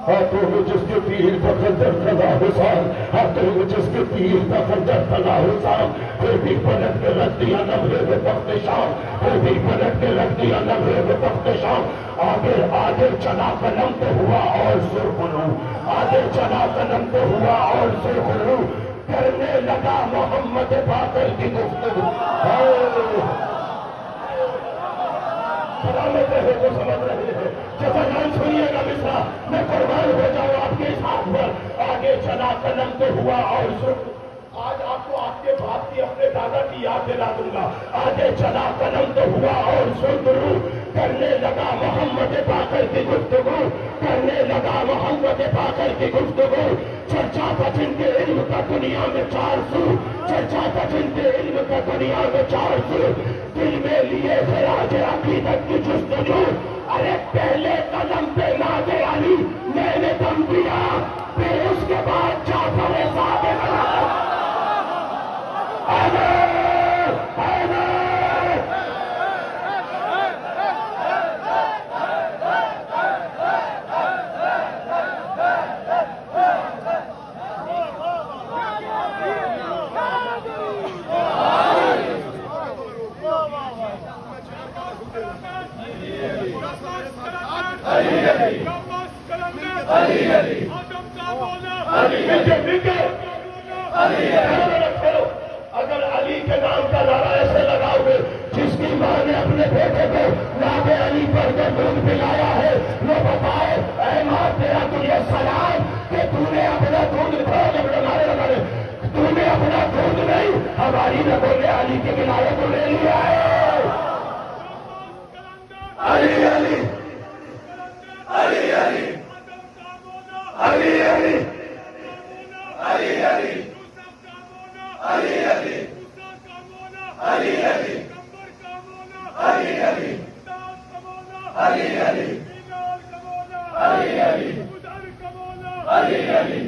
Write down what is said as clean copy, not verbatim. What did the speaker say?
ہاتھوں میں جس کے تیر کا خنجر تھا حسین، ہاتھوں میں جس کے تیر کا خنجر تھا حسین، پھر بھی پلٹ کے رکھ دیا نبرے میں تخت شام، پھر بھی پلٹ کے رکھ دیا نبرے میں تخت شام۔ آگے آگے چلا قلم تو ہوا اور سرخرو، آگے چلا قلم تو ہوا اور سرخرو، کرنے لگا محمد باقر کی گفتگو۔ سلامت رہے تو سمجھ رہے ہیں، جیسا نام سنیے گا مصرا، میں قربان ہو جاؤں آپ کے ساتھ پر۔ آگے چلا قلم تو ہوا اور سرخرو، آج آپ کو آپ کے باپ کی اپنے دادا کی یاد دلا دوں گا۔ آگے چلا قلم تو ہوا اور سرخرو، کرنے لگا محمد باقر کی گفتگو، کرنے لگا محمد باقر کی گفتگو۔ چرچا تھا جن کے علم کا دنیا میں 400، چرچا تھا جن کے علم کا دنیا میں 400، دل میں لیے خراج عقیدت کی جستجو۔ ارے پہلے قدم پہ ناد علی میں نے دم دیا، پھر اس کے بعد جعفر صادق بنا۔ اگر علی کے نام کا نعرہ ایسے لگاؤ گے، جس کی ماں نے اپنے بیٹے کو نام علی پر کے دودھ پلایا ہے، وہ بتائے اے ماں تیرا تجھے سلام کہ تو نے اپنا دودھ تو نے اپنا دودھ نہیں ہماری نبوں نے علی کے کنارے کو لے لیا ہے۔ علی علی علی علی علی علی علی علی علی علی علی علی علی علی علی علی علی